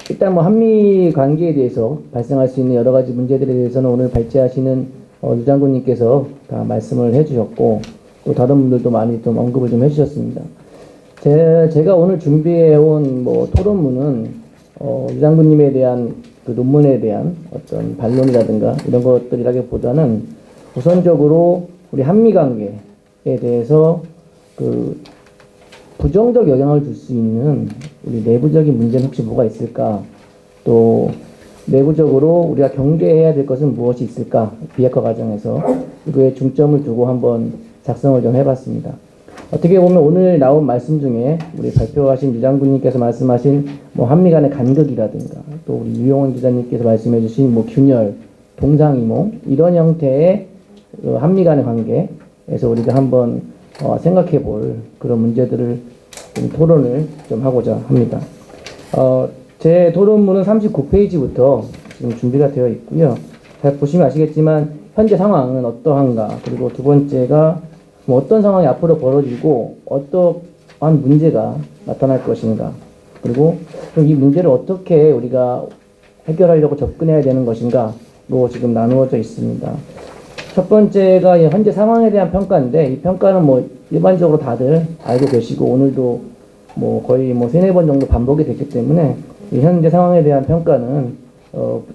일단 뭐 한미 관계에 대해서 발생할 수 있는 여러 가지 문제들에 대해서는 오늘 발제하시는 유 장군님께서 다 말씀을 해주셨고, 또 다른 분들도 많이 좀 언급을 좀 해주셨습니다. 제가 오늘 준비해온 뭐 토론문은 유 장군님에 대한 그 논문에 대한 어떤 반론이라든가 이런 것들이라기보다는 우선적으로 우리 한미 관계에 대해서 그 부정적 영향을 줄 수 있는 우리 내부적인 문제는 혹시 뭐가 있을까? 또 내부적으로 우리가 경계해야 될 것은 무엇이 있을까? 비핵화 과정에서 이거에 중점을 두고 한번 작성을 좀 해봤습니다. 어떻게 보면 오늘 나온 말씀 중에 우리 발표하신 유 장군님께서 말씀하신 뭐 한미 간의 간극이라든가 또 우리 유용원 기자님께서 말씀해 주신 뭐 균열, 동상이몽 이런 형태의 한미 간의 관계에서 우리가 한번 생각해 볼 그런 문제들을 좀 토론을 좀 하고자 합니다. 제 토론문은 39페이지부터 지금 준비가 되어 있고요. 잘 보시면 아시겠지만 현재 상황은 어떠한가, 그리고 두 번째가 뭐 어떤 상황이 앞으로 벌어지고 어떠한 문제가 나타날 것인가, 그리고 이 문제를 어떻게 우리가 해결하려고 접근해야 되는 것인가로 지금 나누어져 있습니다. 첫 번째가 현재 상황에 대한 평가인데, 이 평가는 뭐 일반적으로 다들 알고 계시고 오늘도 뭐 거의 뭐 3-4번 정도 반복이 됐기 때문에 이 현재 상황에 대한 평가는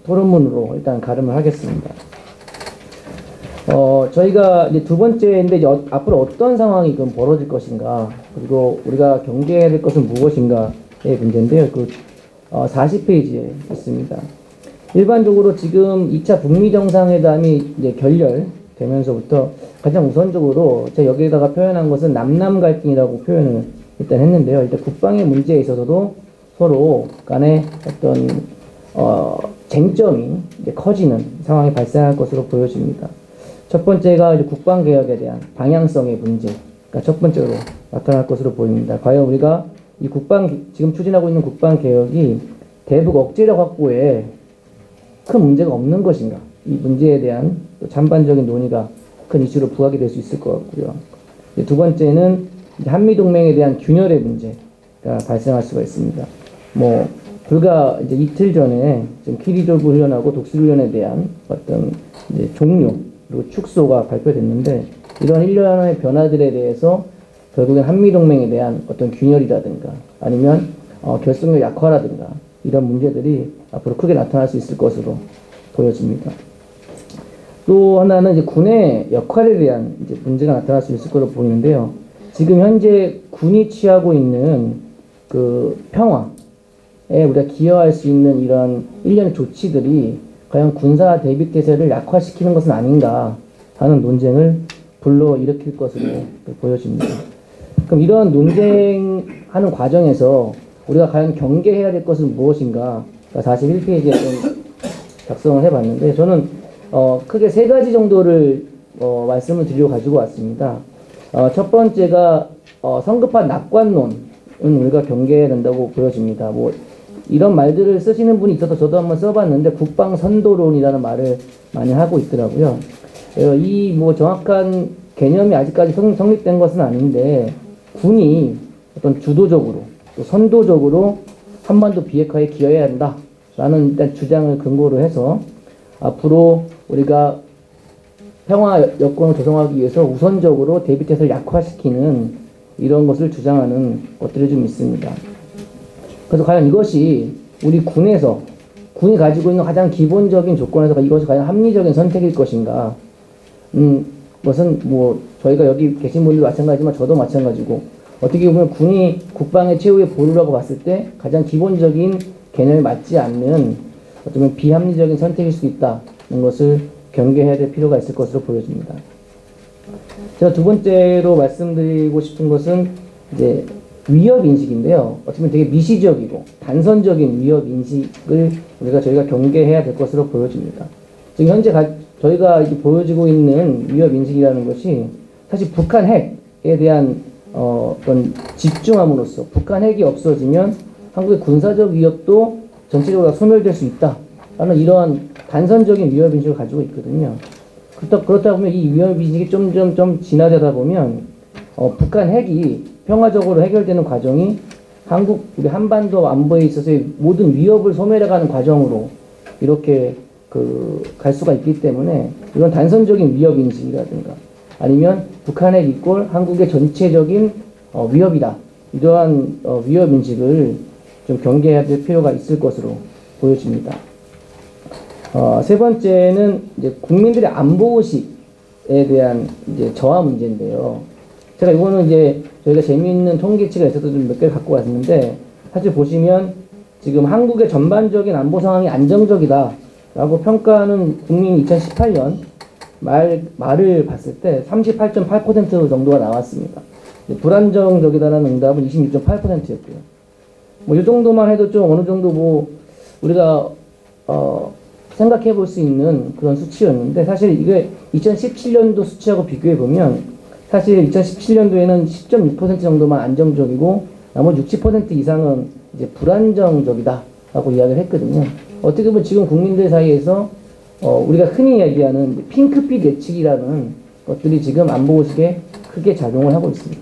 토론문으로 일단 가름을 하겠습니다. 저희가 이제 두 번째인데, 이제 앞으로 어떤 상황이 그럼 벌어질 것인가, 그리고 우리가 경계해야 될 것은 무엇인가의 문제인데요. 40페이지에 있습니다. 일반적으로 지금 2차 북미 정상회담이 이제 결렬되면서부터 가장 우선적으로 제가 여기에다가 표현한 것은 남남 갈등이라고 표현을 일단 했는데요. 일단 국방의 문제에 있어서도 서로 간에 어떤 쟁점이 이제 커지는 상황이 발생할 것으로 보여집니다. 첫 번째가 이제 국방개혁에 대한 방향성의 문제가 첫 번째로 나타날 것으로 보입니다. 과연 우리가 이 지금 추진하고 있는 국방개혁이 대북 억제력 확보에 큰 문제가 없는 것인가, 이 문제에 대한 또 전반적인 논의가 큰 이슈로 부각이 될 수 있을 것 같고요. 두 번째는 한미동맹에 대한 균열의 문제가 발생할 수가 있습니다. 뭐 불과 이제 이틀 전에 지금 키리졸브 훈련하고 독수훈련에 대한 어떤 이제 종료 그리고 축소가 발표됐는데, 이러한 일련의 변화들에 대해서 결국엔 한미동맹에 대한 어떤 균열이라든가 아니면 결속력 약화라든가 이런 문제들이 앞으로 크게 나타날 수 있을 것으로 보여집니다. 또 하나는 이제 군의 역할에 대한 이제 문제가 나타날 수 있을 것으로 보이는데요. 지금 현재 군이 취하고 있는 그 평화에 우리가 기여할 수 있는 이런 일련의 조치들이 과연 군사 대비태세를 약화시키는 것은 아닌가 하는 논쟁을 불러일으킬 것으로 보여집니다. 그럼 이런 논쟁하는 과정에서 우리가 과연 경계해야 될 것은 무엇인가, 41페이지에 좀 작성을 해봤는데, 저는 크게 3가지 정도를 말씀을 드리고 가지고 왔습니다. 첫 번째가 성급한 낙관론은 우리가 경계해야 된다고 보여집니다. 뭐 이런 말들을 쓰시는 분이 있어서 저도 한번 써봤는데 국방선도론이라는 말을 많이 하고 있더라고요. 이 뭐 정확한 개념이 아직까지 성립된 것은 아닌데, 군이 어떤 주도적으로 또 선도적으로 한반도 비핵화에 기여해야 한다라는 일단 주장을 근거로 해서 앞으로 우리가 평화 여건을 조성하기 위해서 우선적으로 대비태세를 약화시키는 이런 것을 주장하는 것들이 좀 있습니다. 그래서 과연 이것이 우리 군이 가지고 있는 가장 기본적인 조건에서 이것이 과연 합리적인 선택일 것인가? 것은 뭐 저희가 여기 계신 분들도 마찬가지지만 저도 마찬가지고, 어떻게 보면 군이 국방의 최후의 보루라고 봤을 때 가장 기본적인 개념에 맞지 않는 어쩌면 비합리적인 선택일 수 있다는 것을 경계해야 될 필요가 있을 것으로 보여집니다. 제가 두 번째로 말씀드리고 싶은 것은 이제 위협 인식인데요. 어쩌면 되게 미시적이고 단선적인 위협 인식을 저희가 경계해야 될 것으로 보여집니다. 지금 현재 저희가 보여지고 있는 위협 인식이라는 것이 사실 북한 핵에 대한 어떤 집중함으로써 북한 핵이 없어지면 한국의 군사적 위협도 전체적으로 소멸될 수 있다라는 이러한 단선적인 위협 인식을 가지고 있거든요. 그렇다 보면 이 위협 인식이 좀 진화되다 보면 북한 핵이 평화적으로 해결되는 과정이 우리 한반도 안보에 있어서의 모든 위협을 소멸해가는 과정으로 이렇게 갈 수가 있기 때문에 이건 단선적인 위협 인식이라든가 아니면 북한의 이꼴 한국의 전체적인 위협이다. 이러한 위협 인식을 좀 경계해야 될 필요가 있을 것으로 보여집니다. 세 번째는 이제 국민들의 안보의식에 대한 이제 저하 문제인데요. 제가 이거는 이제 저희가 재미있는 통계치가 있어서 좀 몇 개를 갖고 왔는데 사실 보시면 지금 한국의 전반적인 안보 상황이 안정적이다 라고 평가하는 국민 2018년 말을 봤을 때 38.8% 정도가 나왔습니다. 불안정적이다라는 응답은 26.8%였고요. 뭐 이 정도만 해도 좀 어느 정도 뭐 우리가 생각해 볼 수 있는 그런 수치였는데 사실 이게 2017년도 수치하고 비교해 보면 사실 2017년도에는 10.6% 정도만 안정적이고 나머지 60% 이상은 이제 불안정적이다라고 이야기를 했거든요. 어떻게 보면 지금 국민들 사이에서 우리가 흔히 얘기하는 핑크빛 예측이라는 것들이 지금 안보의식에 크게 작용을 하고 있습니다.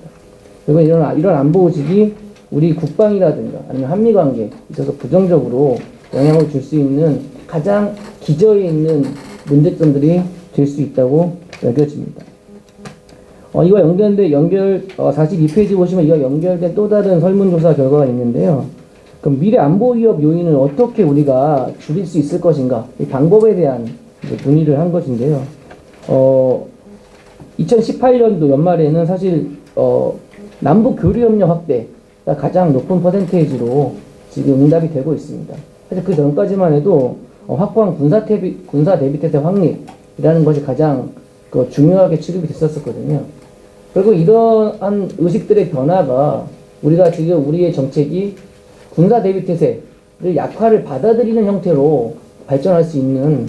그리고 이런 안보의식이 우리 국방이라든가 아니면 한미관계에 있어서 부정적으로 영향을 줄 수 있는 가장 기저에 있는 문제점들이 될 수 있다고 여겨집니다. 이와 연결 42페이지 보시면 이와 연결된 또 다른 설문조사 결과가 있는데요. 그럼 미래 안보 위협 요인을 어떻게 우리가 줄일 수 있을 것인가? 이 방법에 대한 문의를 한 것인데요. 2018년도 연말에는 사실 남북 교류협력 확대가 가장 높은 퍼센테이지로 지금 응답이 되고 있습니다. 사실 그 전까지만 해도 확고한 군사 대비태세 확립이라는 것이 가장 중요하게 취급이 됐었거든요. 그리고 이러한 의식들의 변화가 우리가 지금 우리의 정책이 군사 대비태세를 약화를 받아들이는 형태로 발전할 수 있는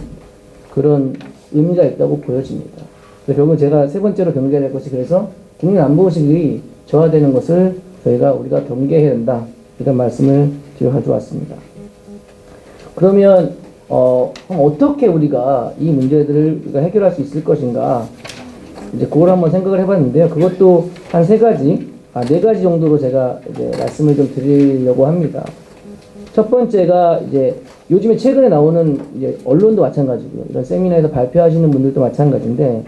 그런 의미가 있다고 보여집니다. 결국은 제가 세 번째로 경계할 것이 그래서 국민 안보의식이 저하되는 것을 우리가 경계해야 된다. 이런 말씀을 뒤로 가져왔습니다. 그러면 어떻게 우리가 이 문제들을 우리가 해결할 수 있을 것인가? 이제 그걸 한번 생각을 해봤는데요. 그것도 한 네 가지 정도로 제가 이제 말씀을 좀 드리려고 합니다. 첫 번째가 이제 요즘에 최근에 나오는 이제 언론도 마찬가지고요. 이런 세미나에서 발표하시는 분들도 마찬가지인데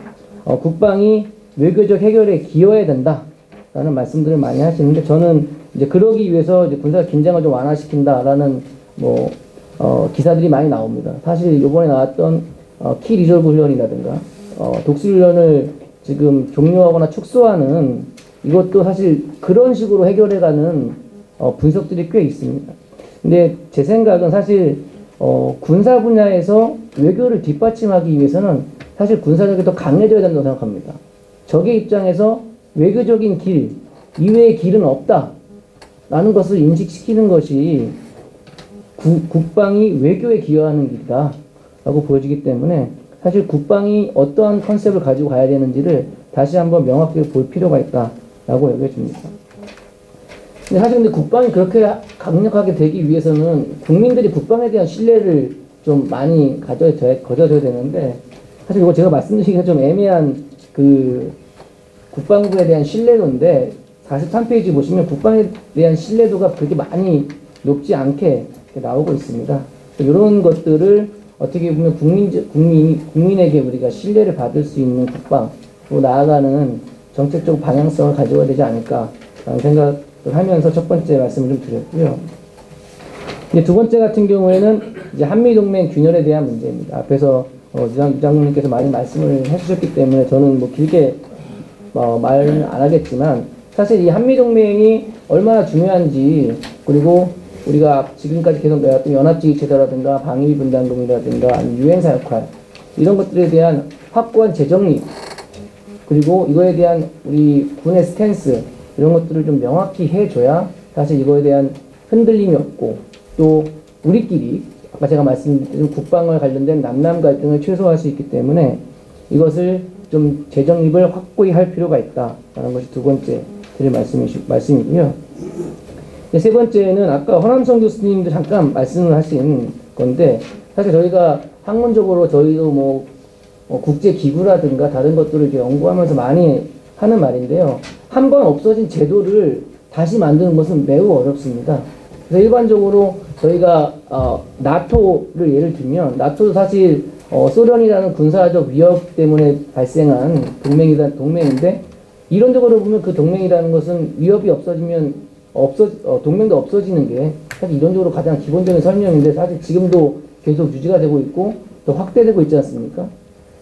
국방이 외교적 해결에 기여해야 된다라는 말씀들을 많이 하시는데 저는 이제 그러기 위해서 이제 군사 긴장을 좀 완화시킨다라는 기사들이 많이 나옵니다. 사실 이번에 나왔던 키 리졸브 훈련이라든가 독수 훈련을 지금 종료하거나 축소하는 이것도 사실 그런 식으로 해결해가는 분석들이 꽤 있습니다. 근데 제 생각은 사실 군사 분야에서 외교를 뒷받침하기 위해서는 사실 군사력이 더 강해져야 된다고 생각합니다. 적의 입장에서 외교적인 길 이외의 길은 없다라는 것을 인식시키는 것이 국방이 외교에 기여하는 길이다 라고 보여지기 때문에 사실 국방이 어떠한 컨셉을 가지고 가야 되는지를 다시 한번 명확하게 볼 필요가 있다라고 여겨집니다. 근데 국방이 그렇게 강력하게 되기 위해서는 국민들이 국방에 대한 신뢰를 좀 많이 가져야 되는데 사실 이거 제가 말씀드리기가 좀 애매한 국방부에 대한 신뢰도인데 43페이지 보시면 국방에 대한 신뢰도가 그렇게 많이 높지 않게 나오고 있습니다. 이런 것들을 어떻게 보면 국민에게 우리가 신뢰를 받을 수 있는 국방으로 나아가는 정책적 방향성을 가져야 되지 않을까라는 생각을 하면서 첫 번째 말씀을 좀 드렸고요. 이제 두 번째 같은 경우에는 이제 한미동맹 균열에 대한 문제입니다. 앞에서 유 장군님께서 많이 말씀을 해주셨기 때문에 저는 뭐 길게 말은 안 하겠지만 사실 이 한미동맹이 얼마나 중요한지 그리고 우리가 지금까지 계속 내왔던 연합지휘체제라든가 방위분담금이라든가 유엔사 역할 이런 것들에 대한 확고한 재정립 그리고 이거에 대한 우리 군의 스탠스 이런 것들을 좀 명확히 해줘야 사실 이거에 대한 흔들림이 없고 또 우리끼리 아까 제가 말씀드린 국방과 관련된 남남 갈등을 최소화할 수 있기 때문에 이것을 좀 재정립을 확고히 할 필요가 있다라는 것이 두 번째 드릴 말씀이고요. 세 번째는 아까 허남성 교수님도 잠깐 말씀을 하신 건데 사실 저희가 학문적으로 저희도 국제기구라든가 다른 것들을 이렇게 연구하면서 많이 하는 말인데요. 한 번 없어진 제도를 다시 만드는 것은 매우 어렵습니다. 그래서 일반적으로 저희가 나토를 예를 들면 나토도 사실 소련이라는 군사적 위협 때문에 발생한 동맹인데 이론적으로 보면 그 동맹이라는 것은 위협이 없어지면 동맹도 없어지는 게 사실 이론적으로 가장 기본적인 설명인데 사실 지금도 계속 유지가 되고 있고 또 확대되고 있지 않습니까?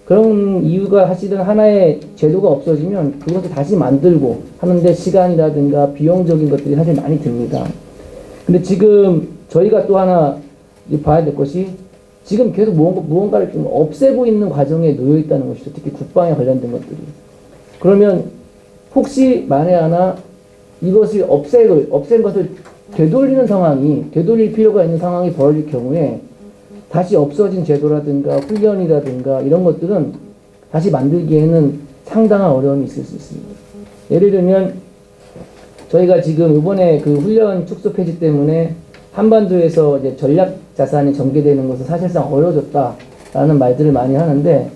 그런 이유가 사실은 하나의 제도가 없어지면 그것을 다시 만들고 하는데 시간이라든가 비용적인 것들이 사실 많이 듭니다. 근데 지금 저희가 또 하나 봐야 될 것이 지금 계속 무언가를 좀 없애고 있는 과정에 놓여 있다는 것이죠. 특히 국방에 관련된 것들이. 그러면 혹시 만에 하나 이것을 없앤 것을 되돌릴 필요가 있는 상황이 벌어질 경우에 다시 없어진 제도라든가 훈련이라든가 이런 것들은 다시 만들기에는 상당한 어려움이 있을 수 있습니다. 예를 들면 저희가 지금 이번에 그 훈련 축소 폐지 때문에 한반도에서 이제 전략 자산이 전개되는 것은 사실상 어려워졌다라는 말들을 많이 하는데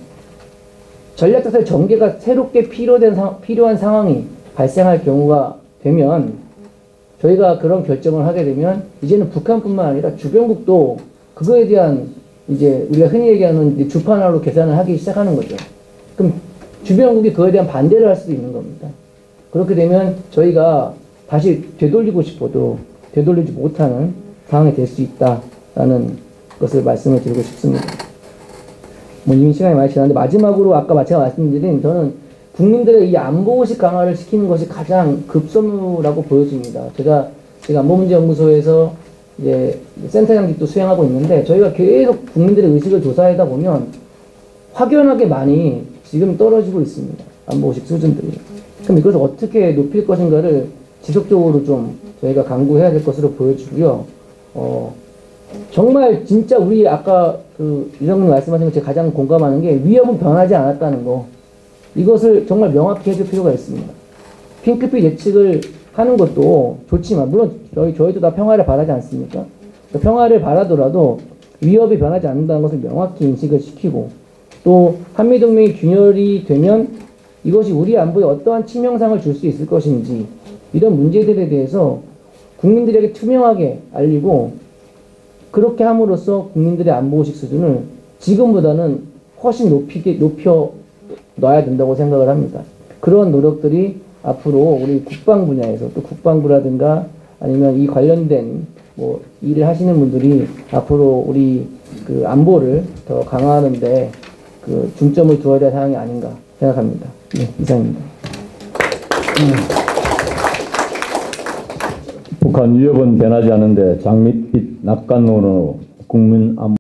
전략 자산 전개가 새롭게 필요한 상황이 발생할 경우가 되면 저희가 그런 결정을 하게 되면 이제는 북한뿐만 아니라 주변국도 그거에 대한 이제 우리가 흔히 얘기하는 주판화로 계산을 하기 시작하는 거죠. 그럼 주변국이 그거에 대한 반대를 할 수도 있는 겁니다. 그렇게 되면 저희가 다시 되돌리고 싶어도 되돌리지 못하는 상황이 될 수 있다라는 것을 말씀을 드리고 싶습니다. 뭐 이미 시간이 많이 지났는데 마지막으로 아까 제가 말씀드린 저는 국민들의 이 안보의식 강화를 시키는 것이 가장 급선무라고 보여집니다. 제가 안보문제연구소에서 이제 센터장직도 수행하고 있는데 저희가 계속 국민들의 의식을 조사하다 보면 확연하게 많이 지금 떨어지고 있습니다. 안보의식 수준들이. 그럼 이것을 어떻게 높일 것인가를 지속적으로 좀 저희가 강구해야 될 것으로 보여지고요. 정말 진짜 우리 아까 이정민 말씀하신 것 제가 가장 공감하는 게 위협은 변하지 않았다는 거. 이것을 정말 명확히 해줄 필요가 있습니다. 핑크빛 예측을 하는 것도 좋지만 물론 저희도 다 평화를 바라지 않습니까? 평화를 바라더라도 위협이 변하지 않는다는 것을 명확히 인식을 시키고 또 한미동맹이 균열이 되면 이것이 우리 안보에 어떠한 치명상을 줄 수 있을 것인지 이런 문제들에 대해서 국민들에게 투명하게 알리고 그렇게 함으로써 국민들의 안보의식 수준을 지금보다는 훨씬 높여 놔야 된다고 생각을 합니다. 그런 노력들이 앞으로 우리 국방 분야에서 또 국방부라든가 아니면 이 관련된 뭐 일을 하시는 분들이 앞으로 우리 그 안보를 더 강화하는데 그 중점을 두어야 될 사항이 아닌가 생각합니다. 네, 이상입니다. 북한 위협은 변하지 않는데 장밋빛 낙관론으로 국민 안보